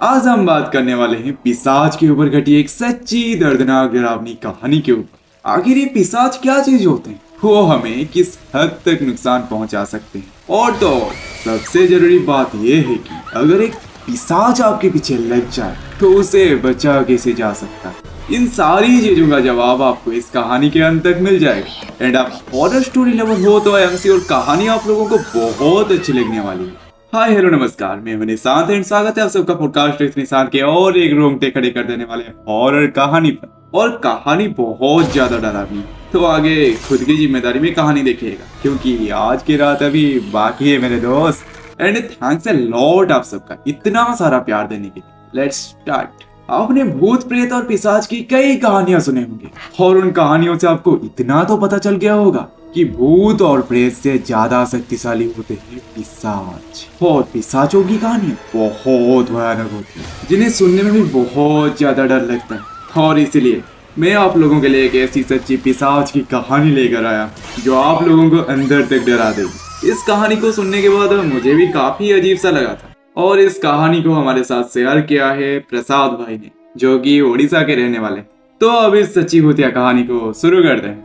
आज हम बात करने वाले हैं पिशाच के ऊपर घटी एक सच्ची दर्दनाक डरावनी कहानी के ऊपर। आखिर ये पिशाच क्या चीज होते हैं, वो हमें किस हद तक नुकसान पहुंचा सकते हैं, और तो और सबसे जरूरी बात यह है कि अगर एक पिशाच आपके पीछे लग जाए तो उसे बचा कैसे जा सकता है। इन सारी चीजों का जवाब आपको इस कहानी के अंत तक मिल जाएगा। एंड आप हॉरर स्टोरी लवर हो तो एमसी और कहानी आप लोगों को बहुत अच्छी लगने वाली है। हाय हेलो नमस्कार, मैं हूं निशांत एंड स्वागत है आप सबका पॉडकास्ट निशांत के और एक रोंगटे खड़े कर देने वाले हॉरर कहानी पर। और कहानी बहुत ज्यादा डरावनी है, तो आगे खुद की जिम्मेदारी में कहानी देखिएगा, क्योंकि आज की रात अभी बाकी है मेरे दोस्त। एंड थैंक्स अ लॉट आप सबका इतना सारा प्यार देने के लिए। Let's start. आपने भूत प्रेत और पिशाच की कई कहानियां सुने होंगे, और उन कहानियों से आपको इतना तो पता चल गया होगा कि भूत और प्रेत से ज्यादा शक्तिशाली होते हैं पिशाच। और पिशाचों की कहानियां बहुत भयानक होती है, जिन्हें सुनने में भी बहुत ज्यादा डर लगता है। और इसलिए मैं आप लोगों के लिए एक ऐसी सच्ची पिशाच की कहानी लेकर आया जो आप लोगों को अंदर तक डरा देगी। इस कहानी को सुनने के बाद मुझे भी काफी अजीब सा लगा था, और इस कहानी को हमारे साथ शेयर किया है प्रसाद भाई ने, जो कि उड़ीसा के रहने वाले। तो अब इस सच्ची भूतिया कहानी को शुरू करते हैं।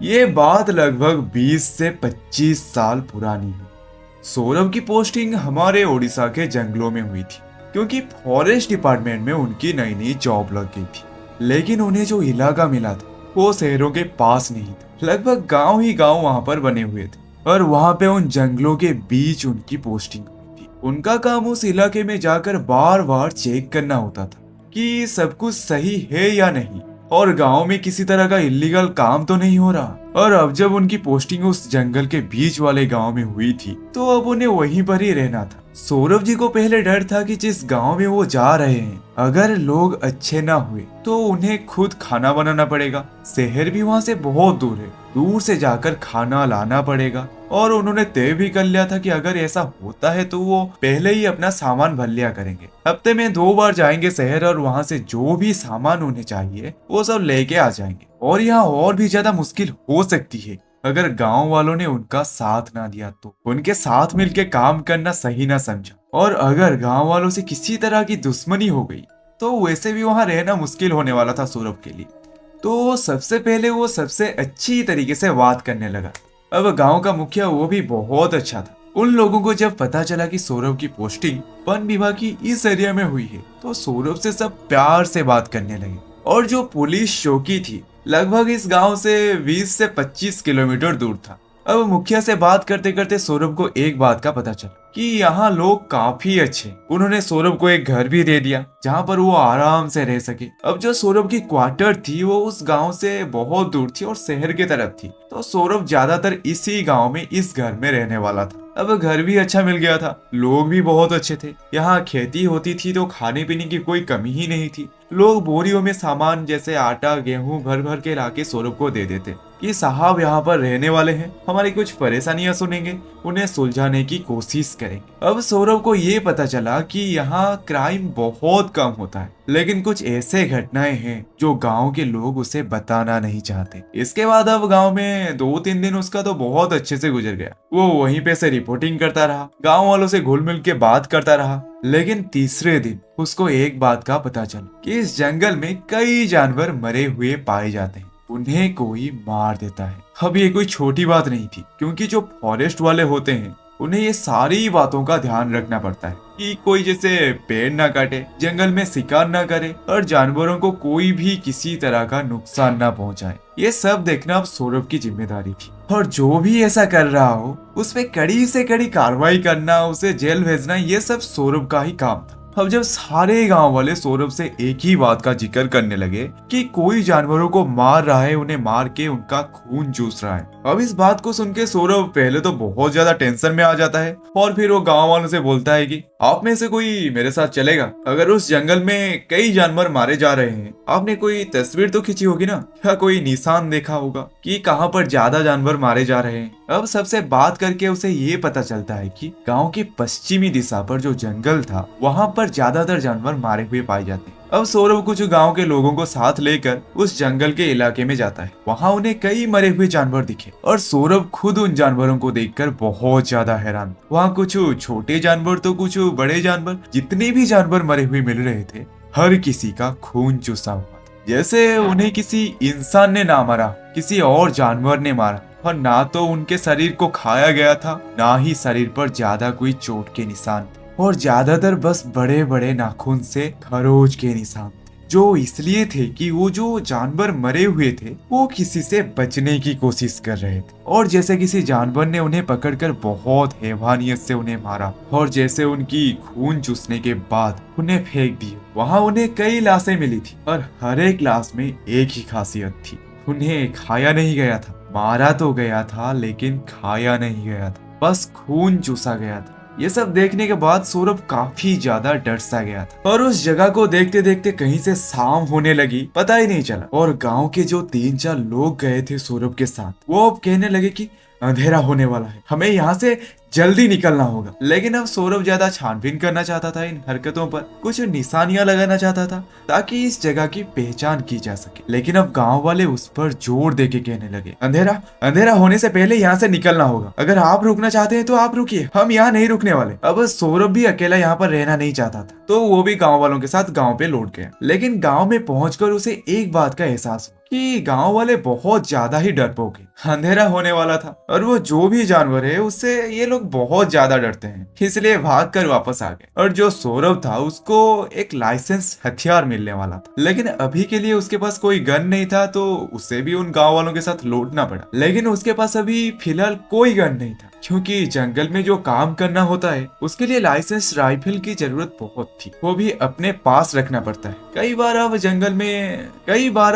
ये बात लगभग 20 से 25 साल पुरानी है। सौरभ की पोस्टिंग हमारे उड़ीसा के जंगलों में हुई थी, क्योंकि फॉरेस्ट डिपार्टमेंट में उनकी नई नई जॉब लग गई थी। लेकिन उन्हें जो इलाका मिला था वो शहरों के पास नहीं था, लगभग गांव ही गांव वहां पर बने हुए थे, और वहां पे उन जंगलों के बीच उनकी पोस्टिंग हुई थी। उनका काम उस इलाके में जाकर बार बार चेक करना होता था कि सब कुछ सही है या नहीं, और गांव में किसी तरह का इलीगल काम तो नहीं हो रहा। और अब जब उनकी पोस्टिंग उस जंगल के बीच वाले गांव में हुई थी, तो अब उन्हें वहीं पर ही रहना था। सौरभ जी को पहले डर था कि जिस गांव में वो जा रहे हैं, अगर लोग अच्छे ना हुए तो उन्हें खुद खाना बनाना पड़ेगा। शहर भी वहां से बहुत दूर है, दूर से जाकर खाना लाना पड़ेगा। और उन्होंने तय भी कर लिया था कि अगर ऐसा होता है तो वो पहले ही अपना सामान भर लिया करेंगे। हफ्ते में 2 बार जाएंगे शहर, और वहां से जो भी सामान उन्हें चाहिए वो सब लेके आ जाएंगे। और यहाँ और भी ज्यादा मुश्किल हो सकती है अगर गांव वालों ने उनका साथ ना दिया तो। उनके साथ मिलके काम करना सही ना समझा, और अगर गांव वालों से किसी तरह की दुश्मनी हो गई तो वैसे भी वहां रहना मुश्किल होने वाला था सौरभ के लिए। तो सबसे पहले वो सबसे अच्छी तरीके से बात करने लगा। अब गांव का मुखिया वो भी बहुत अच्छा था। उन लोगों को जब पता चला कि सौरभ की पोस्टिंग वन विभाग की इस एरिया में हुई है, तो सौरभ से सब प्यार से बात करने लगे। और जो पुलिस चौकी थी लगभग इस गांव से 20 से 25 किलोमीटर दूर था। अब मुखिया से बात करते करते सौरभ को एक बात का पता चला कि यहाँ लोग काफी अच्छे। उन्होंने सौरभ को एक घर भी दे दिया जहाँ पर वो आराम से रह सके। अब जो सौरभ की क्वार्टर थी वो उस गांव से बहुत दूर थी और शहर की तरफ थी, तो सौरभ ज्यादातर इसी गांव में इस घर में रहने वाला था। अब घर भी अच्छा मिल गया था, लोग भी बहुत अच्छे थे। यहाँ खेती होती थी तो खाने पीने की कोई कमी ही नहीं थी। लोग बोरियों में सामान जैसे आटा गेहूं भर भर के लाके सौरभ को दे देते कि साहब यहाँ पर रहने वाले हैं, हमारी कुछ परेशानियां सुनेंगे, उन्हें सुलझाने की कोशिश करेंगे। अब सौरभ को ये पता चला कि यहाँ क्राइम बहुत कम होता है, लेकिन कुछ ऐसे घटनाएं हैं जो गांव के लोग उसे बताना नहीं चाहते। इसके बाद अब गांव में 2-3 दिन उसका तो बहुत अच्छे से गुजर गया। वो वहीं पे से रिपोर्टिंग करता रहा, गांव वालों से घुल मिल के बात करता रहा। लेकिन तीसरे दिन उसको एक बात का पता चला कि इस जंगल में कई जानवर मरे हुए पाए जाते हैं, उन्हें कोई मार देता है। अब ये कोई छोटी बात नहीं थी, क्योंकि जो फॉरेस्ट वाले होते हैं उन्हें ये सारी बातों का ध्यान रखना पड़ता है कि कोई जैसे पेड़ ना काटे, जंगल में शिकार ना करे, और जानवरों को कोई भी किसी तरह का नुकसान ना पहुंचाए। ये सब देखना अब सौरभ की जिम्मेदारी थी, और जो भी ऐसा कर रहा हो उस पे कड़ी से कड़ी कार्रवाई करना, उसे जेल भेजना, ये सब सौरभ का ही काम था। अब जब सारे गांव वाले सौरभ से एक ही बात का जिक्र करने लगे कि कोई जानवरों को मार रहा है, उन्हें मार के उनका खून चूस रहा है। अब इस बात को सुन के सौरभ पहले तो बहुत ज्यादा टेंशन में आ जाता है, और फिर वो गांव वालों से बोलता है कि आप में से कोई मेरे साथ चलेगा? अगर उस जंगल में कई जानवर मारे जा रहे हैं, आपने कोई तस्वीर तो खींची होगी ना, या कोई निशान देखा होगा कि कहाँ पर ज्यादा जानवर मारे जा रहे हैं। अब सबसे बात करके उसे ये पता चलता है कि गांव के पश्चिमी दिशा पर जो जंगल था वहां पर ज्यादातर जानवर मारे हुए पाए जाते हैं। अब सौरभ कुछ गांव के लोगों को साथ लेकर उस जंगल के इलाके में जाता है। वहां उन्हें कई मरे हुए जानवर दिखे और सौरभ खुद उन जानवरों को देखकर बहुत ज्यादा हैरान। वहां कुछ छोटे जानवर तो कुछ बड़े जानवर, जितने भी जानवर मरे हुए मिल रहे थे हर किसी का खून चूसा हुआ था। जैसे उन्हें किसी इंसान ने ना मारा, किसी और जानवर ने मारा, और ना तो उनके शरीर को खाया गया था, ना ही शरीर पर ज्यादा कोई चोट के निशान थे, और ज्यादातर बस बड़े बड़े नाखून से खरोच के निशान थे, जो इसलिए थे कि वो जो जानवर मरे हुए थे वो किसी से बचने की कोशिश कर रहे थे, और जैसे किसी जानवर ने उन्हें पकड़कर बहुत हैवानियत से उन्हें मारा, और जैसे उनकी खून चूसने के बाद उन्हें फेंक दिया। वहां उन्हें कई लाशें मिली थी और हर एक लाश में एक ही खासियत थी, उन्हें खाया नहीं गया था। मारा तो गया था लेकिन खाया नहीं गया था, बस खून चूसा गया था। ये सब देखने के बाद सौरभ काफी ज्यादा डर सा गया था, और उस जगह को देखते देखते कहीं से शाम होने लगी, पता ही नहीं चला। और गांव के जो 3-4 लोग गए थे सौरभ के साथ, वो अब कहने लगे कि अंधेरा होने वाला है, हमें यहाँ से जल्दी निकलना होगा। लेकिन अब सौरभ ज्यादा छानबीन करना चाहता था इन हरकतों पर, कुछ निशानियां लगाना चाहता था ताकि इस जगह की पहचान की जा सके। लेकिन अब गांव वाले उस पर जोर देके कहने लगे, अंधेरा अंधेरा होने से पहले यहाँ से निकलना होगा। अगर आप रुकना चाहते हैं तो आप रुकिए, हम यहाँ नहीं रुकने वाले। अब सौरभ भी अकेला यहाँ पर रहना नहीं चाहता था, तो वो भी गाँव वालों के साथ गाँव पे लौट गया। लेकिन गाँव में पहुंचकर उसे एक बात का एहसास हुआ कि गांव वाले बहुत ज्यादा ही डरपोक हैं। अंधेरा होने वाला था और वो जो भी जानवर है उससे ये लोग बहुत ज्यादा डरते हैं, इसलिए भाग कर वापस आ गए। और जो सौरभ था उसको एक लाइसेंस हथियार मिलने वाला था, लेकिन अभी के लिए उसके पास कोई गन नहीं था, तो उसे भी उन गांव वालों के साथ लौटना पड़ा। लेकिन उसके पास अभी फिलहाल कोई गन नहीं था, क्योंकि जंगल में जो काम करना होता है उसके लिए लाइसेंस राइफल की जरूरत बहुत थी, वो भी अपने पास रखना पड़ता है। कई बार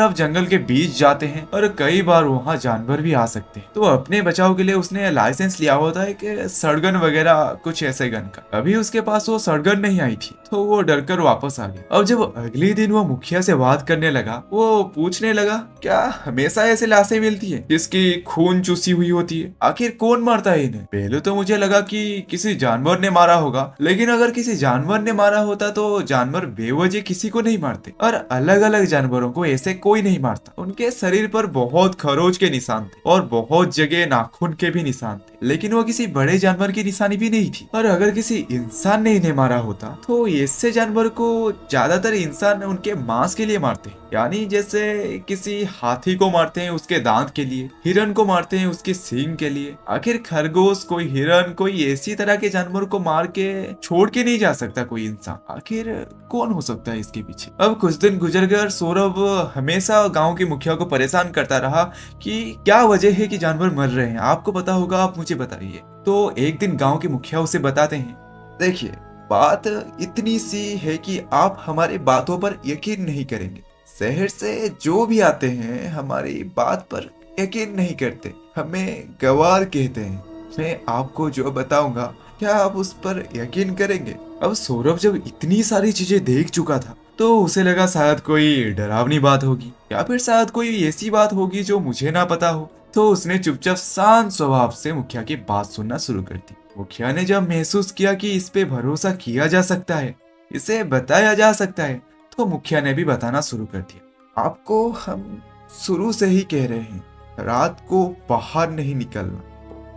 आप जंगल के बीच जाते हैं और कई बार वहाँ जानवर भी आ सकते हैं, तो अपने बचाव के लिए उसने लाइसेंस लिया होता है कि सड़गन वगैरह कुछ ऐसे गन का। अभी उसके पास वो सड़गन नहीं आई थी, तो वो डरकर वापस आ गया। अब जब अगले दिन वो मुखिया से बात करने लगा, वो पूछने लगा, क्या हमेशा ऐसे लाशें मिलती है जिसकी खून चूसी हुई होती है? आखिर कौन मारता है इन्हें? पहले तो मुझे लगा कि किसी जानवर ने मारा होगा, लेकिन अगर किसी जानवर ने मारा होता तो जानवर बेवजह किसी को नहीं मारते, और अलग अलग जानवरों को ऐसे कोई नहीं मारता। उनके शरीर पर बहुत खरोच के निशान थे और बहुत जगह नाखून के भी निशान थे, लेकिन वो किसी बड़े जानवर की निशानी भी नहीं थी। और अगर किसी इंसान ने इन्हें मारा होता तो ऐसे जानवर को ज्यादातर इंसान उनके मांस के लिए मारते हैं, यानी जैसे किसी हाथी को मारते हैं उसके दांत के लिए, हिरन को मारते हैं उसके सींग के लिए। आखिर खरगोश, कोई हिरन, कोई ऐसी तरह के जानवर को मार के छोड़ के नहीं जा सकता कोई इंसान। आखिर कौन हो सकता है इसके पीछे? अब कुछ दिन गुजर गए और सौरभ हमेशा गांव के मुखिया को परेशान करता रहा कि क्या वजह है कि जानवर मर रहे हैं, आपको पता होगा, आप मुझे बताइए। तो एक दिन गांव के मुखिया उसे बताते हैं, देखिए बात इतनी सी है कि आप हमारी बातों पर यकीन नहीं करेंगे। शहर से जो भी आते हैं हमारी बात पर यकीन नहीं करते, हमें गवार कहते हैं। मैं आपको जो बताऊंगा क्या आप उस पर यकीन करेंगे? अब सौरभ जब इतनी सारी चीजें देख चुका था तो उसे लगा शायद कोई डरावनी बात होगी, या फिर शायद कोई ऐसी बात होगी जो मुझे ना पता हो। तो उसने चुपचाप शांत स्वभाव से मुखिया की बात सुनना शुरू कर दी। मुखिया ने जब महसूस किया कि इस पे भरोसा किया जा सकता है, इसे बताया जा सकता है, तो मुखिया ने भी बताना शुरू कर दिया। आपको हम शुरू से ही कह रहे हैं, रात को बाहर नहीं निकलना,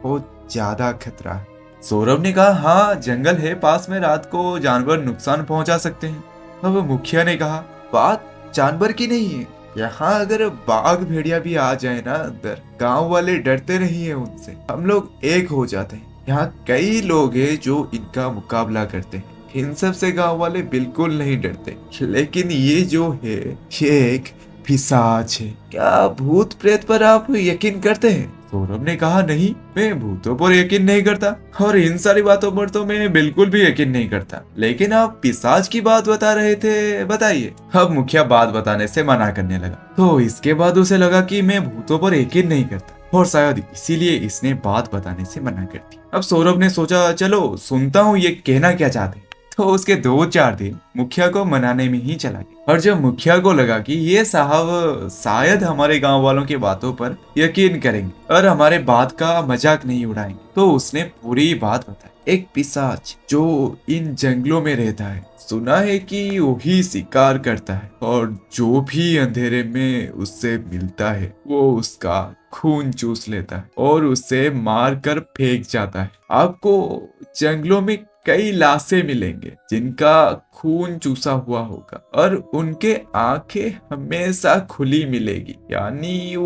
बहुत ज्यादा खतरा है। सौरभ ने कहा, हाँ जंगल है पास में, रात को जानवर नुकसान पहुंचा सकते हैं। अब मुखिया ने कहा, बात जानवर की नहीं है, यहाँ अगर बाघ भेड़िया भी आ जाए ना अंदर, गांव वाले डरते नहीं है उनसे, हम लोग एक हो जाते हैं। यहाँ कई लोग हैं जो इनका मुकाबला करते हैं, इन सब से गांव वाले बिल्कुल नहीं डरते। लेकिन ये जो है ये एक पिशाच है। क्या भूत प्रेत पर आप यकीन करते हैं? सौरभ ने कहा, नहीं, मैं भूतों पर यकीन नहीं करता और इन सारी बातों पर तो मैं बिल्कुल भी यकीन नहीं करता। लेकिन आप पिशाच की बात बता रहे थे, बताइए। अब मुखिया बात बताने से मना करने लगा, तो इसके बाद उसे लगा कि मैं भूतों पर यकीन नहीं करता और शायद इसीलिए इसने बात बताने से मना कर दी। अब सौरभ ने सोचा, चलो सुनता हूँ ये कहना क्या चाहते हैं। तो उसके 2-4 दिन मुखिया को मनाने में ही चला गया। और जब मुखिया को लगा कि ये साहब शायद हमारे गांव वालों की बातों पर यकीन करेंगे और हमारे बात का मजाक नहीं उड़ाएंगे, तो उसने पूरी बात बताई। एक पिशाच जो इन जंगलों में रहता है, सुना है कि वही शिकार करता है और जो भी अंधेरे में उससे मिलता है वो उसका खून चूस लेता है और उसे मार कर फेंक जाता है। आपको जंगलों में कई लाशें मिलेंगे जिनका खून चूसा हुआ होगा और उनके आंखें हमेशा खुली मिलेगी, यानी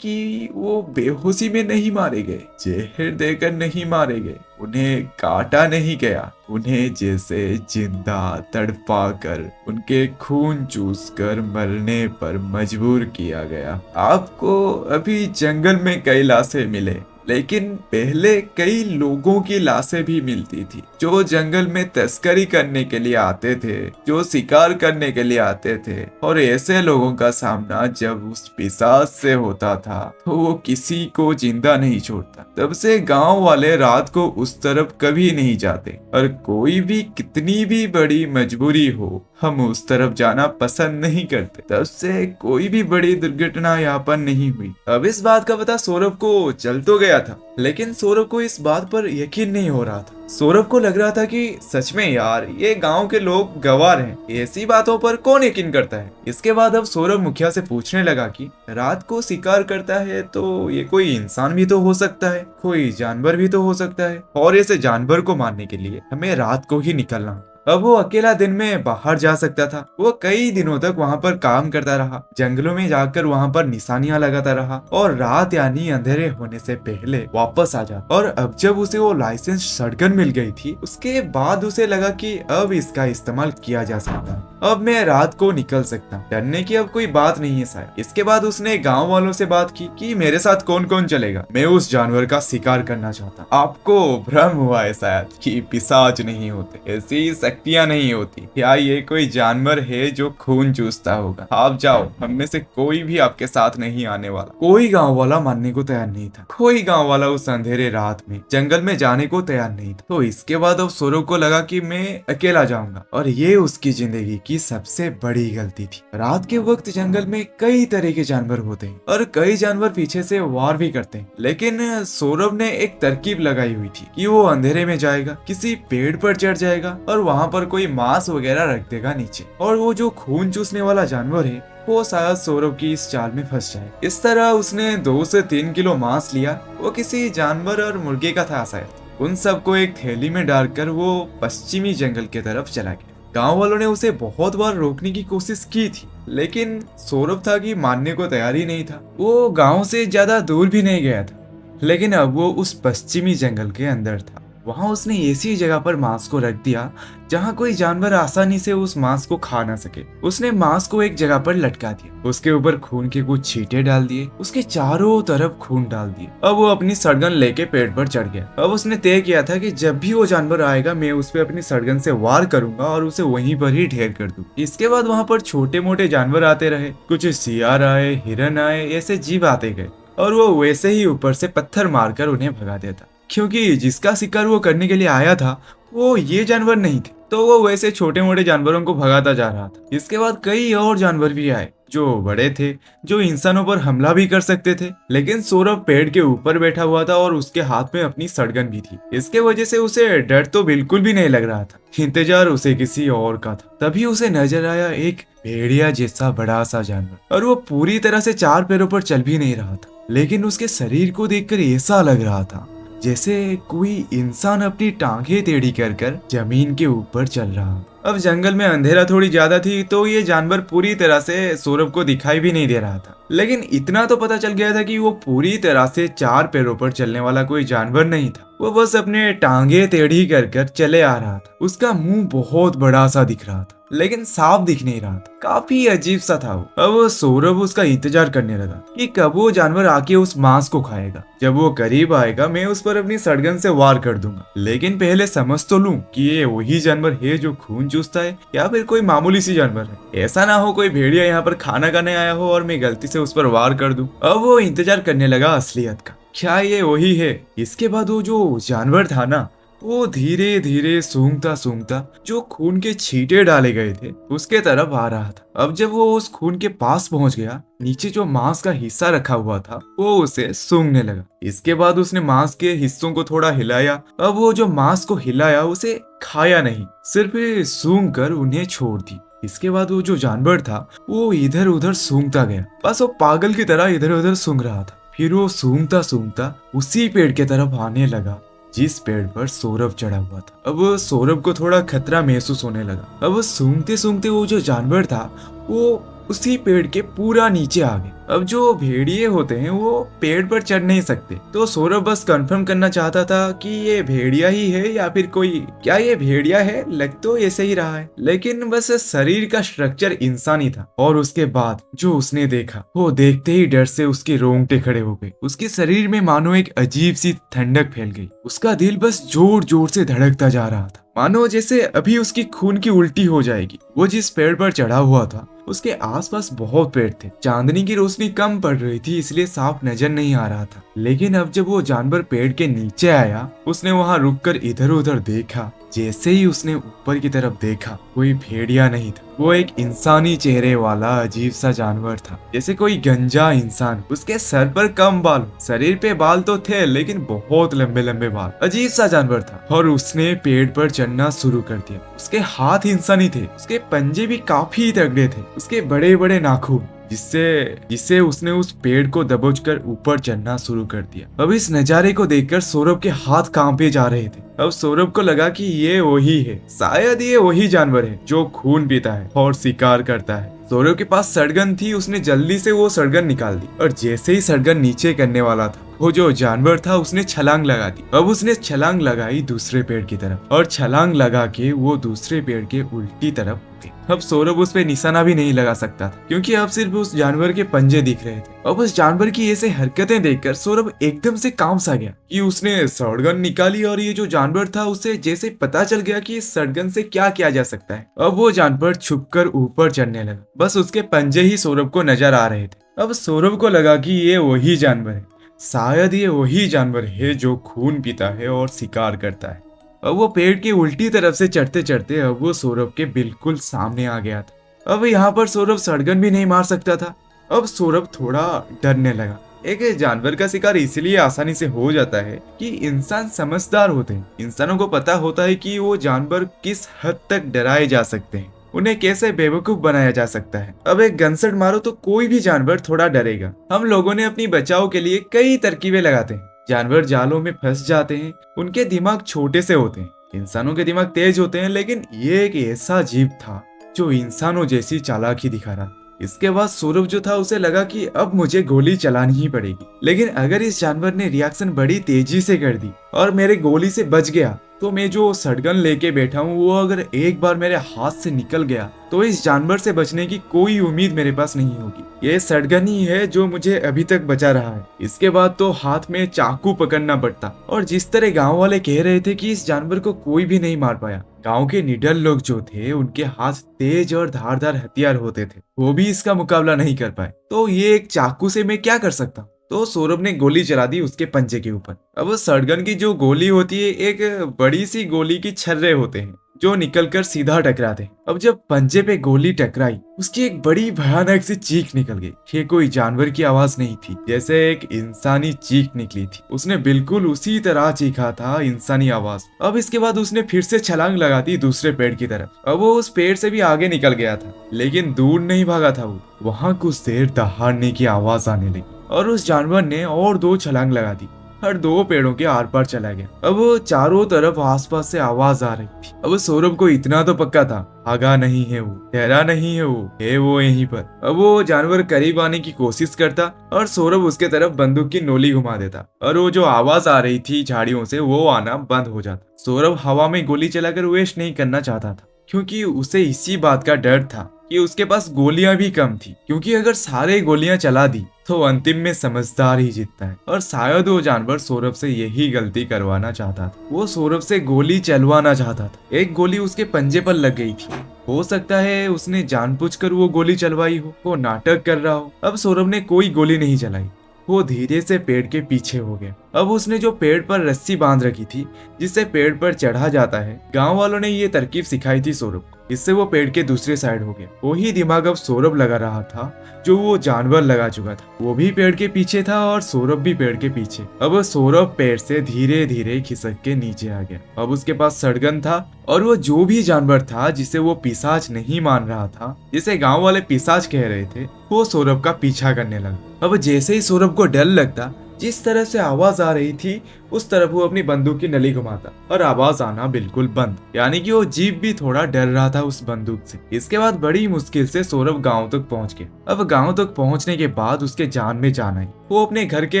कि वो बेहोशी में नहीं मारे गए, जहर देकर नहीं मारे गए, उन्हें काटा नहीं गया, उन्हें जैसे जिंदा तड़पा कर उनके खून चूस कर मरने पर मजबूर किया गया। आपको अभी जंगल में कई लाशें मिले, लेकिन पहले कई लोगों की लाशें भी मिलती थी जो जंगल में तस्करी करने के लिए आते थे, जो शिकार करने के लिए आते थे। और ऐसे लोगों का सामना जब उस पिशाच से होता था तो वो किसी को जिंदा नहीं छोड़ता। तब से गांव वाले रात को उस तरफ कभी नहीं जाते और कोई भी कितनी भी बड़ी मजबूरी हो हम उस तरफ जाना पसंद नहीं करते। तब से कोई भी बड़ी दुर्घटना यहाँ पर नहीं हुई। अब इस बात का पता सौरभ को चल तो गया था, लेकिन सौरभ को इस बात पर यकीन नहीं हो रहा था। सौरभ को लग रहा था कि सच में यार ये गांव के लोग गवार हैं, ऐसी बातों पर कौन यकीन करता है। इसके बाद अब सौरभ मुखिया से पूछने लगा कि रात को शिकार करता है तो ये कोई इंसान भी तो हो सकता है, कोई जानवर भी तो हो सकता है, और ऐसे जानवर को मारने के लिए हमें रात को ही निकलना। अब वो अकेला दिन में बाहर जा सकता था। वो कई दिनों तक वहाँ पर काम करता रहा, जंगलों में जाकर वहाँ पर निशानियां लगाता रहा और रात यानी अंधेरे होने से पहले वापस आ जाता। और अब जब उसे वो लाइसेंस शटगन मिल गई थी, उसके बाद उसे लगा कि अब इसका इस्तेमाल किया जा सकता है, अब मैं रात को निकल सकता हूँ, डरने की अब कोई बात नहीं है शायद। इसके बाद उसने गाँव वालों से बात की कि मेरे साथ कौन कौन चलेगा, मैं उस जानवर का शिकार करना चाहता हूँ। आपको भ्रम हुआ है शायद कि पिशाच नहीं होते, ऐसी शक्तियां नहीं होती, या ये कोई जानवर है जो खून चूसता होगा। आप जाओ, हम में से कोई भी आपके साथ नहीं आने वाला। कोई गांव वाला मानने को तैयार नहीं था, कोई गांव वाला उस अंधेरे रात में जंगल में जाने को तैयार नहीं था। तो इसके बाद अब सौरभ को लगा कि मैं अकेला जाऊंगा, और ये उसकी जिंदगी की सबसे बड़ी गलती थी। रात के वक्त जंगल में कई तरह के जानवर होते हैं और कई जानवर पीछे से वार भी करते हैं, लेकिन सौरभ ने एक तरकीब लगाई हुई थी कि वो अंधेरे में जाएगा, किसी पेड़ पर चढ़ जाएगा और वहां पर कोई मांस वगैरह रख देगा नीचे, और वो जो खून चूसने वाला जानवर है वो शायद सौरभ की इस चाल में फंस जाए। इस तरह उसने 2 से 3 किलो मांस लिया। वो किसी जानवर और मुर्गे का था शायद। उन सबको एक थैली में डालकर वो पश्चिमी जंगल की तरफ चला गया। गांव वालों ने उसे बहुत बार रोकने की कोशिश की थी, लेकिन सौरभ था कि मानने को तैयार ही नहीं था। वो गांव से ज्यादा दूर भी नहीं गया था, लेकिन अब वो उस पश्चिमी जंगल के अंदर था। वहां उसने ऐसी जगह पर मांस को रख दिया जहां कोई जानवर आसानी से उस मांस को खा ना सके। उसने मांस को एक जगह पर लटका दिया, उसके ऊपर खून के कुछ छींटे डाल दिए, उसके चारों तरफ खून डाल दिए। अब वो अपनी सड़गन लेके पेड़ पर चढ़ गया। अब उसने तय किया था कि जब भी वो जानवर आएगा मैं उस पर अपनी सड़गन से वार करूंगा और उसे वहीं पर ही ढेर कर दूं। इसके बाद वहां पर छोटे मोटे जानवर आते रहे, कुछ सियार आए, हिरन आए, ऐसे जीव आते गए, और वो वैसे ही ऊपर से पत्थर मारकर उन्हें भगा देता, क्योंकि जिसका शिकार वो करने के लिए आया था वो ये जानवर नहीं थे, तो वो वैसे छोटे मोटे जानवरों को भगाता जा रहा था। इसके बाद कई और जानवर भी आए जो बड़े थे, जो इंसानों पर हमला भी कर सकते थे, लेकिन सौरभ पेड़ के ऊपर बैठा हुआ था और उसके हाथ में अपनी सड़गन भी थी। इसके वजह से उसे डर तो बिल्कुल भी नहीं लग रहा था, इंतजार उसे किसी और का था। तभी उसे नजर आया एक भेड़िया जैसा बड़ा सा जानवर, और वो पूरी तरह से 4 पैरों पर चल भी नहीं रहा था, लेकिन उसके शरीर को देखकर ऐसा लग रहा था जैसे कोई इंसान अपनी टांगे टेढ़ी कर कर जमीन के ऊपर चल रहा। अब जंगल में अंधेरा थोड़ी ज्यादा थी, तो ये जानवर पूरी तरह से सौरभ को दिखाई भी नहीं दे रहा था, लेकिन इतना तो पता चल गया था कि वो पूरी तरह से 4 पैरों पर चलने वाला कोई जानवर नहीं था। वो बस अपने टांगे टेढ़ी कर कर चले आ रहा था। उसका मुंह बहुत बड़ा सा दिख रहा था, लेकिन साफ दिख नहीं रहा था, काफी अजीब सा था वो। अब सौरभ उसका इंतजार करने लगा कि कब वो जानवर आके उस मांस को खाएगा। जब वो करीब आएगा मैं उस पर अपनी सड़गन से वार कर दूंगा, लेकिन पहले समझ तो लूं कि ये वही जानवर है जो खून चूसता है या फिर कोई मामूली सी जानवर है। ऐसा ना हो कोई भेड़िया यहाँ पर खाना खाने आया हो और मैं गलती से उस पर वार कर दूं। अब वो इंतजार करने लगा असलियत का, क्या ये वही है। इसके बाद वो जो जानवर था ना, वो धीरे धीरे सूंघता सूंघता जो खून के छींटे डाले गए थे उसके तरफ आ रहा था। अब जब वो उस खून के पास पहुंच गया, नीचे जो मांस का हिस्सा रखा हुआ था वो उसे सूंघने लगा। इसके बाद उसने मांस के हिस्सों को थोड़ा हिलाया। अब वो जो मांस को हिलाया उसे खाया नहीं, सिर्फ सूंघ कर उन्हें छोड़ दी। इसके बाद वो जो जानवर था वो इधर उधर सूंघता गया, बस वो पागल की तरह इधर उधर सूंघ रहा था। फिर वो सूंघता सूंघता उसी पेड़ के तरफ आने लगा जिस पेड़ पर सौरभ चढ़ा हुआ था। अब सौरभ को थोड़ा खतरा महसूस होने लगा। अब सूंघते सूंघते वो जो जानवर था वो उसी पेड़ के पूरा नीचे आ गए। अब जो भेड़िए होते हैं वो पेड़ पर चढ़ नहीं सकते, तो सौरभ बस कंफर्म करना चाहता था कि ये भेड़िया ही है या फिर कोई, क्या ये भेड़िया है, लग तो ऐसे ही रहा है, लेकिन बस शरीर का स्ट्रक्चर इंसानी था। और उसके बाद जो उसने देखा वो देखते ही डर से उसके रोंगटे खड़े हो गए। उसके शरीर में मानो एक अजीब सी ठंडक फैल गई। उसका दिल बस जोर जोर से धड़कता जा रहा था, मानो जैसे अभी उसकी खून की उल्टी हो जाएगी। वो जिस पेड़ पर चढ़ा हुआ था उसके आसपास बहुत पेड़ थे। चांदनी की रोशनी कम पड़ रही थी इसलिए साफ नजर नहीं आ रहा था। लेकिन अब जब वो जानवर पेड़ के नीचे आया उसने वहां रुककर इधर उधर देखा। जैसे ही उसने ऊपर की तरफ देखा कोई भेड़िया नहीं था, वो एक इंसानी चेहरे वाला अजीब सा जानवर था, जैसे कोई गंजा इंसान। उसके सर पर कम बाल, शरीर पे बाल तो थे लेकिन बहुत लंबे लंबे बाल। अजीब सा जानवर था और उसने पेड़ पर चढ़ना शुरू कर दिया। उसके हाथ इंसानी थे, उसके पंजे भी काफी तगड़े थे, उसके बड़े बड़े नाखून, जिससे उसने उस पेड़ को दबोचकर ऊपर चढ़ना शुरू कर दिया। अब इस नजारे को देखकर सौरभ के हाथ कांपे जा रहे थे। अब सौरभ को लगा कि ये वही है, शायद ये वही जानवर है जो खून पीता है और शिकार करता है। सौरभ के पास सड़गन थी, उसने जल्दी से वो सड़गन निकाल दी और जैसे ही सड़गन नीचे करने वाला था वो जो जानवर था उसने छलांग लगा दी। अब उसने छलांग लगाई दूसरे पेड़ की तरफ और छलांग लगा के वो दूसरे पेड़ के उल्टी तरफ गई। अब सौरभ उस पे निशाना भी नहीं लगा सकता था क्योंकि अब सिर्फ उस जानवर के पंजे दिख रहे थे। अब उस जानवर की ऐसे हरकतें देखकर सौरभ एकदम से काम सा गया कि उसने सड़गन निकाली और ये जो जानवर था उसे जैसे पता चल गया कि इस सड़गन से क्या किया जा सकता है। अब वो जानवर छुपकर ऊपर चढ़ने लगा, बस उसके पंजे ही सौरभ को नजर आ रहे थे। अब सौरभ को लगा कि ये वही जानवर है, शायद ये वही जानवर है जो खून पीता है और शिकार करता है। अब वो पेड़ की उल्टी तरफ से चढ़ते चढ़ते अब वो सौरभ के बिल्कुल सामने आ गया था। अब यहाँ पर सौरभ सड़गन भी नहीं मार सकता था। अब सौरभ थोड़ा डरने लगा। एक जानवर का शिकार इसलिए आसानी से हो जाता है कि इंसान समझदार होते हैं। इंसानों को पता होता है कि वो जानवर किस हद तक डराए जा सकते हैं, उन्हें कैसे बेवकूफ बनाया जा सकता है। अब एक गनशॉट मारो तो कोई भी जानवर थोड़ा डरेगा। हम लोगों ने अपनी बचाव के लिए कई तरकीबें लगाते हैं। जानवर जालों में फंस जाते हैं, उनके दिमाग छोटे से होते हैं, इंसानों के दिमाग तेज होते हैं, लेकिन ये एक ऐसा जीव था जो इंसानों जैसी चालाकी दिखा रहा। इसके बाद सौरभ जो था उसे लगा कि अब मुझे गोली चलानी ही पड़ेगी, लेकिन अगर इस जानवर ने रिएक्शन बड़ी तेजी से कर दी और मेरे गोली से बच गया तो मैं जो सड़गन लेके बैठा हूँ वो अगर एक बार मेरे हाथ से निकल गया तो इस जानवर से बचने की कोई उम्मीद मेरे पास नहीं होगी। ये सड़गन ही है जो मुझे अभी तक बचा रहा है। इसके बाद तो हाथ में चाकू पकड़ना पड़ता। और जिस तरह गांव वाले कह रहे थे कि इस जानवर को कोई भी नहीं मार पाया, गांव के निडर लोग जो थे उनके हाथ तेज और धारदार हथियार होते थे, वो भी इसका मुकाबला नहीं कर पाए। तो ये एक चाकू से मैं क्या कर सकता? तो सौरभ ने गोली चला दी उसके पंजे के ऊपर। अब सड़गन की जो गोली होती है एक बड़ी सी गोली की छर्रे होते हैं जो निकलकर सीधा टकराते हैं। अब जब पंजे पे गोली टकराई उसकी एक बड़ी भयानक सी चीख निकल गई। ये कोई जानवर की आवाज नहीं थी, जैसे एक इंसानी चीख निकली थी। उसने बिल्कुल उसी तरह चीखा था, इंसानी आवाज। अब इसके बाद उसने फिर से छलांग लगा दी दूसरे पेड़ की तरफ। अब वो उस पेड़ से भी आगे निकल गया था, लेकिन दूर नहीं भागा था वो। वहां कुछ देर दहाड़ने की आवाज आने लगी और उस जानवर ने और 2 छलांग लगा दी और 2 पेड़ों के आर पार चला गया। अब चारों तरफ आसपास से आवाज आ रही थी। अब सौरभ को इतना तो पक्का था, भागा नहीं है वो, ठहरा नहीं है वो यहीं पर। अब वो जानवर करीब आने की कोशिश करता और सौरभ उसके तरफ बंदूक की नोली घुमा देता और वो जो आवाज आ रही थी झाड़ियों से वो आना बंद हो जाता। सौरभ हवा में गोली चलाकर वेस्ट नहीं करना चाहता था क्योंकि उसे इसी बात का डर था कि उसके पास गोलियां भी कम थी, क्योंकि अगर सारे गोलियां चला दी तो अंतिम में समझदार ही जीतता है। और शायद वो जानवर सौरभ से यही गलती करवाना चाहता था। वो सौरभ से गोली चलवाना चाहता था। एक गोली उसके पंजे पर लग गई थी। हो सकता है उसने जानबूझकर वो गोली चलवाई हो, वो नाटक कर रहा हो। अब सौरभ ने कोई गोली नहीं चलाई, वो धीरे से पेड़ के पीछे हो गया। अब उसने जो पेड़ पर रस्सी बांध रखी थी जिससे पेड़ पर चढ़ा जाता है, गांव वालों ने ये तरकीब सिखाई थी सौरभ को। इससे वो पेड़ के दूसरे साइड हो गया। वही दिमाग अब सौरभ लगा रहा था जो वो जानवर लगा चुका था। वो भी पेड़ के पीछे था और सौरभ भी पेड़ के पीछे। अब सौरभ पेड़ से धीरे धीरे खिसक के नीचे आ गया। अब उसके पास सड़गन था और वो जो भी जानवर था जिसे वो पिशाच नहीं मान रहा था, जिसे गांव वाले पिशाच कह रहे थे, वो सौरभ का पीछा करने लगा। अब जैसे ही सौरभ को डर लगता, जिस तरह से आवाज आ रही थी उस तरफ वो अपनी बंदूक की नली घुमाता और आवाज आना बिल्कुल बंद। यानी कि वो जीप भी थोड़ा डर रहा था उस बंदूक से। इसके बाद बड़ी मुश्किल से सौरभ गांव तक पहुंच गया। अब गांव तक पहुंचने के बाद उसके जान में जान आई। वो अपने घर के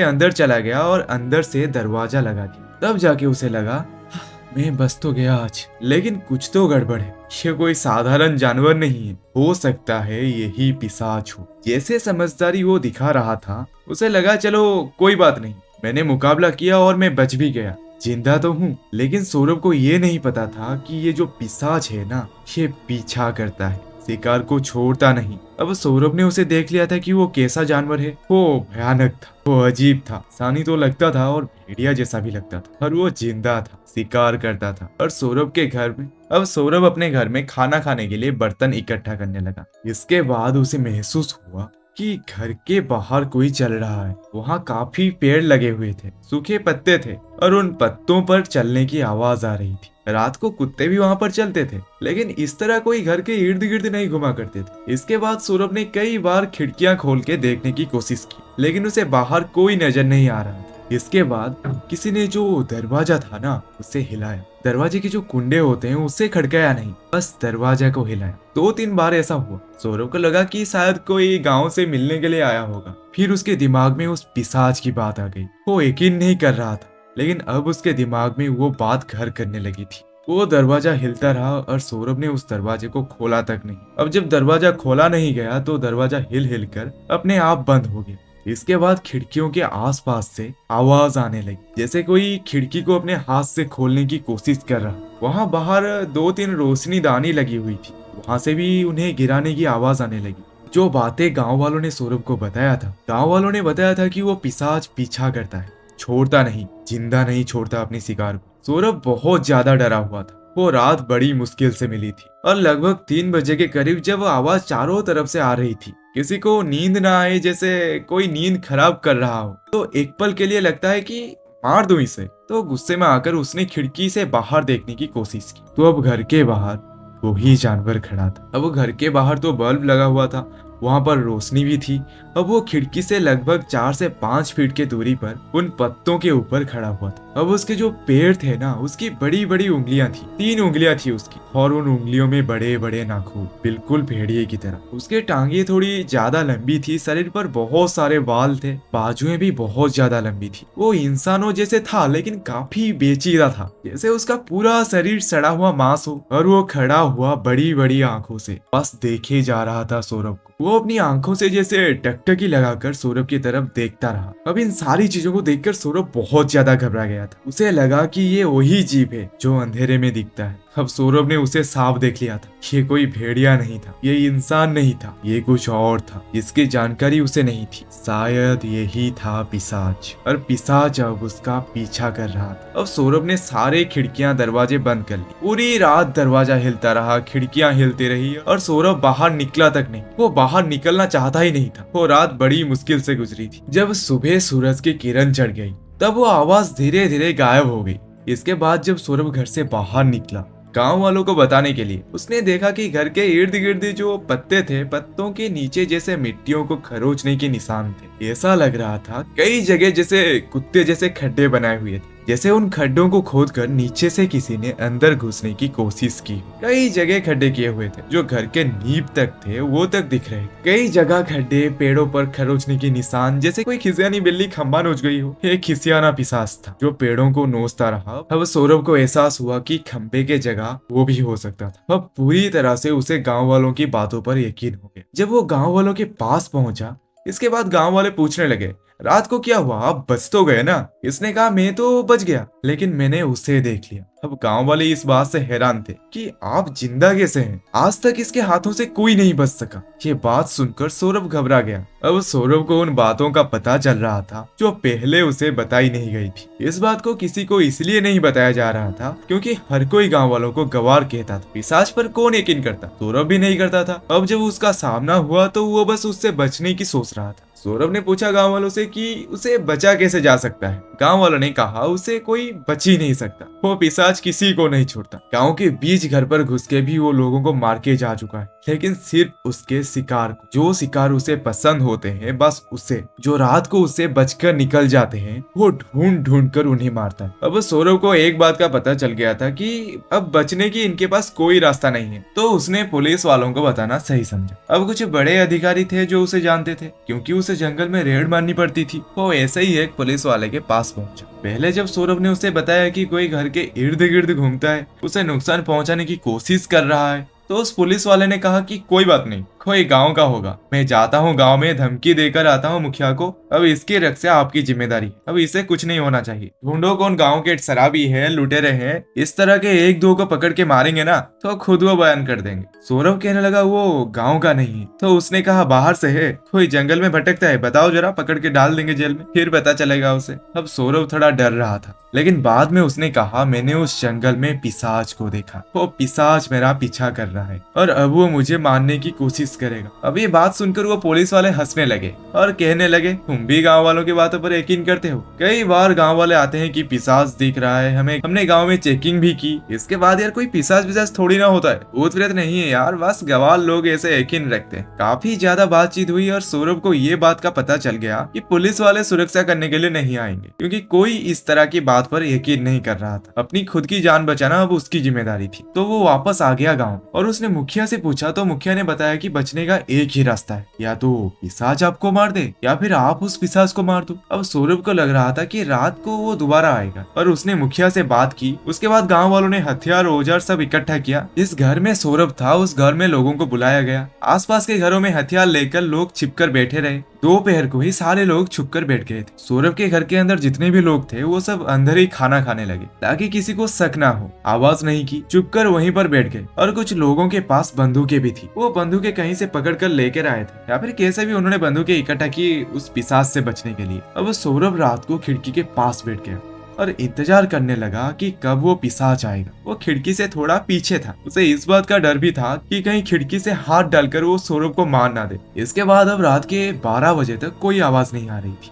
अंदर चला गया और अंदर से दरवाजा लगा दिया। तब जाके उसे लगा मैं बस तो गया आज, लेकिन कुछ तो गड़बड़ है। ये कोई साधारण जानवर नहीं है, हो सकता है यही पिशाच हो। जैसे समझदारी वो दिखा रहा था, उसे लगा चलो कोई बात नहीं, मैंने मुकाबला किया और मैं बच भी गया, जिंदा तो हूँ। लेकिन सौरभ को ये नहीं पता था कि ये जो पिशाच है ना, ये पीछा करता है, शिकार को छोड़ता नहीं। अब सौरभ ने उसे देख लिया था कि वो कैसा जानवर है। वो भयानक था, वो अजीब था, सानी तो लगता था और भेड़िया जैसा भी लगता था, और वो जिंदा था, शिकार करता था। और सौरभ के घर में अब सौरभ अपने घर में खाना खाने के लिए बर्तन इकट्ठा करने लगा। इसके बाद उसे महसूस हुआ कि घर के बाहर कोई चल रहा है। वहाँ काफी पेड़ लगे हुए थे, सूखे पत्ते थे और उन पत्तों पर चलने की आवाज आ रही थी। रात को कुत्ते भी वहाँ पर चलते थे, लेकिन इस तरह कोई घर के इर्द गिर्द नहीं घुमा करते थे। इसके बाद सौरभ ने कई बार खिड़कियां खोल के देखने की कोशिश की, लेकिन उसे बाहर कोई नजर नहीं आ रहा था। इसके बाद किसी ने जो दरवाजा था ना, उसे हिलाया। दरवाजे के जो कुंडे होते हैं उससे खड़काया नहीं, बस दरवाजा को हिलाया। 2-3 बार ऐसा हुआ। सौरभ को लगा कि शायद कोई गांव से मिलने के लिए आया होगा। फिर उसके दिमाग में उस पिशाच की बात आ गई। वो यकीन नहीं कर रहा था, लेकिन अब उसके दिमाग में वो बात घर करने लगी थी। वो दरवाजा हिलता रहा और सौरभ ने उस दरवाजे को खोला तक नहीं। अब जब दरवाजा खोला नहीं गया तो दरवाजा हिल हिल कर अपने आप बंद हो गया। इसके बाद खिड़कियों के आसपास से आवाज आने लगी, जैसे कोई खिड़की को अपने हाथ से खोलने की कोशिश कर रहा। वहाँ बाहर 2-3 रोशनीदानी लगी हुई थी, वहाँ से भी उन्हें गिराने की आवाज आने लगी। जो बातें गांव वालों ने सौरभ को बताया था, गांव वालों ने बताया था कि वो पिशाच पीछा करता है, छोड़ता नहीं, जिंदा नहीं छोड़ता अपने शिकार को। सौरभ बहुत ज्यादा डरा हुआ था। वो रात बड़ी मुश्किल से मिली थी और लगभग 3 बजे के करीब जब वो आवाज चारों तरफ से आ रही थी, किसी को नींद ना आए, जैसे कोई नींद खराब कर रहा हो, तो एक पल के लिए लगता है कि मार दूं इसे। तो गुस्से में आकर उसने खिड़की से बाहर देखने की कोशिश की, तो अब घर के बाहर वही जानवर खड़ा था। अब घर के बाहर तो बल्ब लगा हुआ था, वहां पर रोशनी भी थी। अब वो खिड़की से लगभग 4 से 5 फीट की दूरी पर उन पत्तों के ऊपर खड़ा हुआ था। अब उसके जो पैर थे ना, उसकी बड़ी बड़ी उंगलियां थी, 3 उंगलियां थी उसकी, और उन उंगलियों में बड़े बड़े नाखून, बिल्कुल भेड़िए की तरह। उसके टांगे थोड़ी ज्यादा लंबी थी, शरीर पर बहुत सारे बाल थे, बाजुएं भी बहुत ज्यादा लंबी थी। वो इंसानों जैसे था, लेकिन काफी बेचीदा था, जैसे उसका पूरा शरीर सड़ा हुआ मांस हो। और वो खड़ा हुआ बड़ी बड़ी आंखों से बस देखे जा रहा था सौरभ को। वो अपनी आंखों से जैसे टकटकी लगाकर सौरभ की तरफ देखता रहा। अब इन सारी चीजों को देखकर सौरभ बहुत ज्यादा घबरा गया था। उसे लगा कि ये वही जीव है जो अंधेरे में दिखता है। अब सौरभ ने उसे साफ देख लिया था। ये कोई भेड़िया नहीं था, ये इंसान नहीं था, ये कुछ और था, जिसकी जानकारी उसे नहीं थी। शायद यही था पिशाच, और पिशाच अब उसका पीछा कर रहा था। अब सौरभ ने सारे खिड़कियां दरवाजे बंद कर ली। पूरी रात दरवाजा हिलता रहा, खिड़कियां हिलती रही, और सौरभ बाहर निकला तक नहीं। वो बाहर निकलना चाहता ही नहीं था। वो रात बड़ी मुश्किल से गुजरी थी। जब सुबह सूरज की किरण चढ़ गई, तब वो आवाज धीरे धीरे गायब हो गई। इसके बाद जब सौरभ घर से बाहर निकला गांव वालों को बताने के लिए, उसने देखा कि घर के इर्द गिर्द जो पत्ते थे, पत्तों के नीचे जैसे मिट्टियों को खरोचने के निशान थे। ऐसा लग रहा था कई जगह जैसे कुत्ते जैसे खड्डे बनाए हुए थे, जैसे उन खड्डों को खोदकर नीचे से किसी ने अंदर घुसने की कोशिश की। कई जगह खड्डे किए हुए थे, जो घर के नींव तक थे वो तक दिख रहे। कई जगह खड्डे, पेड़ों पर खरोचने के निशान, जैसे कोई खिसियानी बिल्ली खंबा नोच गई हो। एक खिसियाना पिशाच था जो पेड़ों को नोचता रहा। अब सौरभ को एहसास हुआ कि खंबे के जगह वो भी हो सकता था। अब पूरी तरह से उसे गाँव वालों की बातों पर यकीन हो गया। जब वो गाँव वालों के पास पहुंचा, इसके बाद गांव वाले पूछने लगे, रात को क्या हुआ, आप बच तो गए ना? इसने कहा मैं तो बच गया, लेकिन मैंने उसे देख लिया। अब गांव वाले इस बात से हैरान थे कि आप जिंदा कैसे हैं? आज तक इसके हाथों से कोई नहीं बच सका। ये बात सुनकर सौरभ घबरा गया। अब सौरभ को उन बातों का पता चल रहा था जो पहले उसे बताई नहीं गई थी। इस बात को किसी को इसलिए नहीं बताया जा रहा था क्योंकि हर कोई गांव वालों को गवार कहता था। पिशाच पर कौन यकीन करता? सौरभ भी नहीं करता था। अब जब उसका सामना हुआ तो वो बस उससे बचने की सोच रहा था। सौरभ ने पूछा गांव वालों से कि उसे बचा कैसे जा सकता है। गांव वालों ने कहा उसे कोई बच ही नहीं सकता, वो पिशाच किसी को नहीं छोड़ता। गांव के बीच घर पर घुस के भी वो लोगों को मार के जा चुका है, लेकिन सिर्फ उसके शिकार को। जो शिकार उसे पसंद होते हैं बस उसे, जो रात को उससे बचकर निकल जाते हैं, वो ढूंढ ढूंढ कर उन्हें मारता है। अब सौरभ को एक बात का पता चल गया था कि अब बचने की इनके पास कोई रास्ता नहीं है, तो उसने पुलिस वालों को बताना सही समझा। अब कुछ बड़े अधिकारी थे जो उसे जानते थे, क्योंकि उसे जंगल में रेड मारनी पड़ती थी। वो ऐसे ही एक पुलिस वाले के पास पहुंचा। पहले जब सौरभ ने उसे बताया कि कोई घर के इर्द गिर्द घूमता है, उसे नुकसान पहुंचाने की कोशिश कर रहा है, तो उस पुलिस वाले ने कहा कि कोई बात नहीं, कोई गांव का होगा, मैं जाता हूँ गांव में धमकी देकर आता हूँ मुखिया को। अब इसकी रक्षा आपकी जिम्मेदारी, अब इसे कुछ नहीं होना चाहिए। ढूंढो कौन गांव के शराबी है, लुटेरे हैं, इस तरह के एक दो को पकड़ के मारेंगे ना तो खुद वो बयान कर देंगे। सौरभ कहने लगा वो गाँव का नहीं है। तो उसने कहा बाहर से है, कोई जंगल में भटकता है, बताओ जरा, पकड़ के डाल देंगे जेल में, फिर पता चलेगा उसे। अब सौरभ थोड़ा डर रहा था, लेकिन बाद में उसने कहा मैंने उस जंगल में पिशाच को देखा, वो पिशाच मेरा पीछा कर रहा है और अब वो मुझे मारने की कोशिश करेगा। अब ये बात सुनकर वो पुलिस वाले हंसने लगे और कहने लगे तुम भी गांव वालों की बातों पर यकीन करते हो? कई बार गांव वाले आते हैं कि पिशाच दिख रहा है, हमने गांव में चेकिंग भी की, इसके बाद यार कोई पिशाच थोड़ी ना होता है, भूत प्रेत नहीं है यार, बस गवार लोग ऐसे यकीन रखते हैं। काफी ज्यादा बातचीत हुई और सौरभ को ये बात का पता चल गया कि पुलिस वाले सुरक्षा करने के लिए नहीं आएंगे, क्योंकि कोई इस तरह की बात पर यकीन नहीं कर रहा था। अपनी खुद की जान बचाना अब उसकी जिम्मेदारी थी। तो वो वापस आ गया गांव और उसने मुखिया से पूछा, तो मुखिया ने बताया कि बचने का एक ही रास्ता है, या तो पिशाच आपको मार दे या फिर आप उस पिशाच को मार दो। अब सौरभ को लग रहा था कि रात को वो दोबारा आएगा और उसने मुखिया से बात की। उसके बाद गांव वालों ने हथियार औजार सब इकट्ठा किया। जिस घर में सौरभ था उस घर में लोगों को बुलाया गया। आसपास के घरों में हथियार लेकर लोग छिपकर बैठे रहे। दोपहर को ही सारे लोग छुपकर बैठ गए थे। सौरभ के घर के अंदर जितने भी लोग थे वो सब अंदर ही खाना खाने लगे ताकि किसी को शक ना हो। आवाज नहीं की, चुपकर वहीं पर बैठ गए। और कुछ लोगों के पास बंदूकें भी थी, वो बंदूकें कहीं से पकड़ कर लेकर आए थे या फिर कैसे भी उन्होंने बंदूकें इकट्ठा की उस पिशाच से बचने के लिए। अब सौरभ रात को खिड़की के पास बैठ गया और इंतजार करने लगा कि कब वो पिशाच आएगा। वो खिड़की से थोड़ा पीछे था। उसे इस बात का डर भी था कि कहीं खिड़की से हाथ डालकर वो सौरभ को मार ना दे। इसके बाद अब रात के 12 बजे तक कोई आवाज नहीं आ रही थी।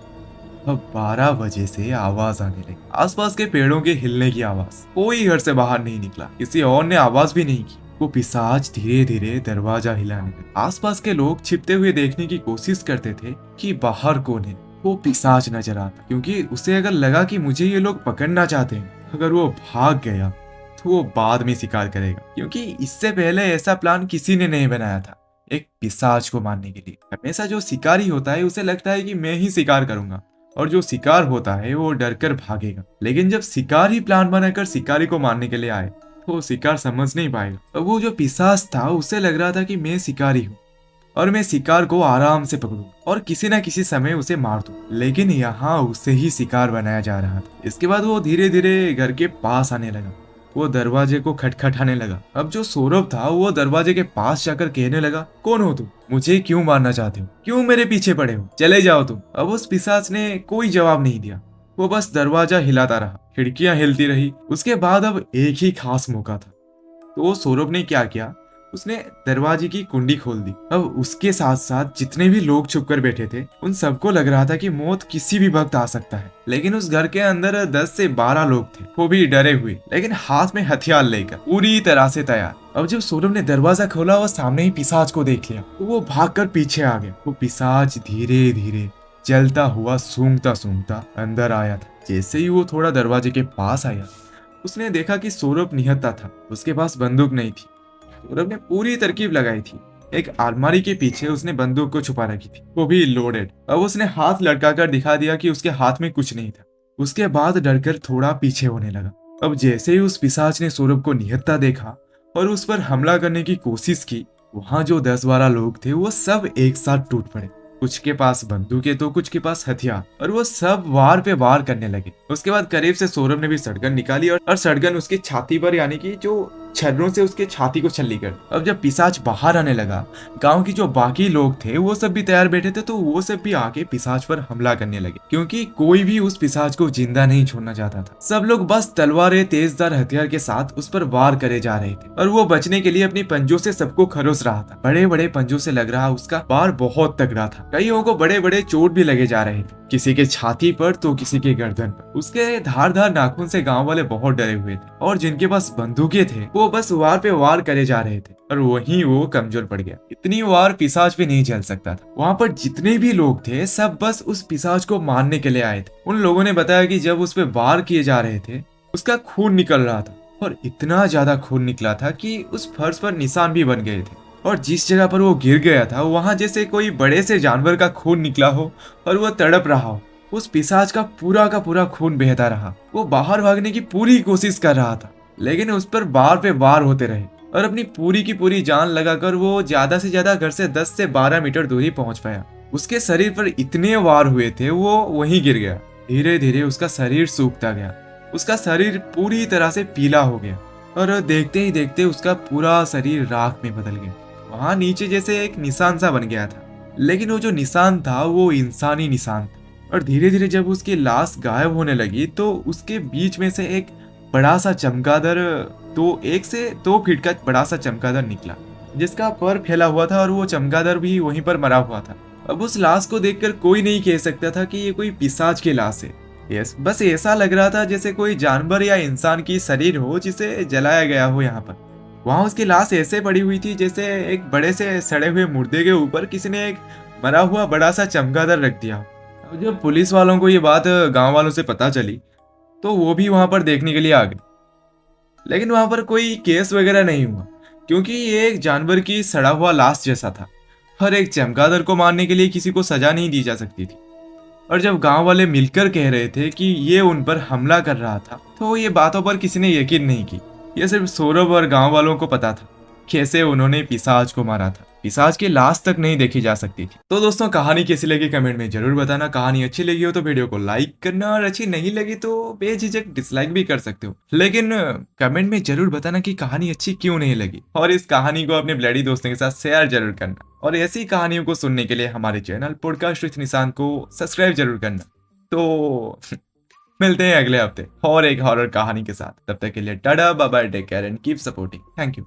अब 12 बजे से आवाज आने लगी, आसपास के पेड़ों के हिलने की आवाज। कोई घर से बाहर नहीं निकला, किसी और ने आवाज भी नहीं की। वो पिशाच धीरे धीरे दरवाजा हिलाने लगा। आसपास के लोग छिपते हुए देखने की कोशिश करते थे कि बाहर कौन है। वो पिशाच नजर आता, क्योंकि उसे अगर लगा कि मुझे ये लोग पकड़ना चाहते हैं, अगर वो भाग गया तो वो बाद में शिकार करेगा, क्योंकि इससे पहले ऐसा प्लान किसी ने नहीं बनाया था एक पिशाच को मारने के लिए। हमेशा जो शिकारी होता है उसे लगता है कि मैं ही शिकार करूंगा, और जो शिकार होता है वो डर कर भागेगा। लेकिन जब शिकार ही प्लान बनाकर शिकारी को मारने के लिए आए तो वो शिकार समझ नहीं पाएगा। वो जो पिशाच था उसे लग रहा था कि मैं शिकारी हूँ और मैं शिकार को आराम से पकड़ूं और किसी न किसी समय उसे मार दूं। लेकिन यहाँ उसे ही शिकार बनाया जा रहा था। इसके बाद वो धीरे धीरे घर के पास आने लगा। वो दरवाजे को खटखटाने लगा। अब जो सौरभ था वो दरवाजे के पास जाकर कहने लगा, कौन हो तुम? मुझे क्यों मारना चाहते हो? क्यों मेरे पीछे पड़े हो? चले जाओ तुम। अब उस पिशाच ने कोई जवाब नहीं दिया। वो बस दरवाजा हिलाता रहा, खिड़कियां हिलती रही। उसके बाद अब एक ही खास मौका था। तो सौरभ ने क्या किया, उसने दरवाजे की कुंडी खोल दी। अब उसके साथ साथ जितने भी लोग छुपकर बैठे थे उन सबको लग रहा था कि मौत किसी भी वक्त आ सकता है। लेकिन उस घर के अंदर 10 से 12 लोग थे, वो भी डरे हुए, लेकिन हाथ में हथियार लेकर पूरी तरह से तैयार। अब जब सौरभ ने दरवाजा खोला और सामने ही पिशाच को देख लिया तो वो भागकर पीछे आ गया। वो पिशाच धीरे धीरे जलता हुआ सूंघता सूंघता अंदर आया था। जैसे ही वो थोड़ा दरवाजे के पास आया उसने देखा कि सौरभ निहत्था था, उसके पास बंदूक नहीं थी। सौरभ ने पूरी तरकीब लगाई थी। एक अलमारी के पीछे उसने बंदूक को छुपा रखी थी, वो भी लोडेड। अब उसने हाथ लटकाकर दिखा दिया कि उसके हाथ में कुछ नहीं था। उसके बाद डरकर थोड़ा पीछे होने लगा। अब जैसे ही उस पिशाच ने सौरभ को निहत्था देखा और उस पर हमला करने की कोशिश की, वहां जो 10-12 लोग थे वो सब एक साथ टूट पड़े। कुछ के पास बंदूकें तो कुछ के पास हथियार, और वो सब वार पे वार करने लगे। उसके बाद करीब से सौरभ ने भी सड़गन निकाली और सड़गन उसकी छाती पर, यानी कि जो छर्रों से उसके छाती को छल्ली कर। अब जब पिशाच बाहर आने लगा, गांव की जो बाकी लोग थे वो सब भी तैयार बैठे थे, तो वो सब भी आके पिशाच पर हमला करने लगे, क्योंकि कोई भी उस पिशाच को जिंदा नहीं छोड़ना चाहता था। सब लोग बस तलवारें, तेजदार हथियार के साथ उस पर वार करे जा रहे थे, और वो बचने के लिए अपनी पंजों से सबको खरोस रहा था। बड़े बड़े पंजों से लग रहा उसका वार बहुत तगड़ा था। कईयों को बड़े बड़े चोट भी लगे जा रहे थे, किसी के छाती पर तो किसी के गर्दन पर। उसके धारदार नाखून से गांव वाले बहुत डरे हुए थे, और जिनके पास बंदूकें थे वो बस वार पे वार करे जा रहे थे, और वहीं वो कमजोर पड़ गया। इतनी वार पिशाच पे नहीं झेल सकता था। वहां पर जितने भी लोग थे सब बस उस पिशाच को मारने के लिए आए थे। उन लोगों ने बताया कि जब उस पे वार किए जा रहे थे उसका खून निकल रहा था, और इतना ज्यादा खून निकला था कि उस फर्श पर निशान भी बन गए थे, और जिस जगह पर वो गिर गया था वहां जैसे कोई बड़े से जानवर का खून निकला हो और वो तड़प रहा हो। उस पिशाच का पूरा खून बहता रहा। वो बाहर भागने की पूरी कोशिश कर रहा था, लेकिन उस पर वार पे वार होते रहे, और अपनी पूरी की पूरी जान लगाकर वो ज्यादा से ज्यादा घर से 10 से 12 मीटर दूरी पहुंच पाया। उसके शरीर पर इतने वार हुए थे वो वहीं गिर गया। धीरे धीरे उसका शरीर सूखता गया, उसका शरीर पूरी तरह से पीला हो गया, और देखते ही देखते उसका पूरा शरीर राख में बदल गया। वहां नीचे जैसे एक निशान सा बन गया था, लेकिन वो जो निशान था वो इंसानी निशान था। और धीरे धीरे जब उसकी लाश गायब होने लगी तो उसके बीच में से एक बड़ा सा चमगादड़, तो 1 से 2 फीट का बड़ा सा चमगादड़ निकला, जिसका पर फैला हुआ था, और वो चमगादड़ भी वहीं पर मरा हुआ था। अब उस लाश को देखकर कोई नहीं कह सकता था कि ये कोई पिशाच की लाश है। बस ऐसा लग रहा था जैसे कोई जानवर या इंसान की शरीर हो जिसे जलाया गया हो। यहाँ पर वहां उसकी लाश ऐसे पड़ी हुई थी जैसे एक बड़े से सड़े हुए मुर्दे के ऊपर किसी ने एक मरा हुआ बड़ा सा चमगादड़ रख दिया। अब जब पुलिस वालों को ये बात गांव वालों से पता चली तो वो भी वहां पर देखने के लिए आ गए, लेकिन वहां पर कोई केस वगैरह नहीं हुआ, क्योंकि ये एक जानवर की सड़ा हुआ लाश जैसा था। हर एक चमगादड़ को मारने के लिए किसी को सजा नहीं दी जा सकती थी। और जब गांव वाले मिलकर कह रहे थे कि ये उन पर हमला कर रहा था, तो ये बातों पर किसी ने यकीन नहीं की। यह सिर्फ सौरभ और गांव वालों को पता था कैसे उन्होंने पिशाच को मारा था। पिशाच की लाश तक नहीं देखी जा सकती थी। तो दोस्तों, कहानी कैसी लगी कमेंट में जरूर बताना। कहानी अच्छी लगी हो तो वीडियो को लाइक करना, और अच्छी नहीं लगी तो बेझिझक डिसलाइक भी कर सकते हो, लेकिन कमेंट में जरूर बताना कि कहानी अच्छी क्यों नहीं लगी। और इस कहानी को अपने ब्लडी दोस्तों के साथ शेयर जरूर करना, और ऐसी कहानियों को सुनने के लिए हमारे चैनल पॉडकास्ट विद निशान को सब्सक्राइब जरूर करना। तो मिलते हैं अगले हफ्ते और एक हॉरर कहानी के साथ। तब तक के लिए tata bye bye, take care and keep supporting. Thank you.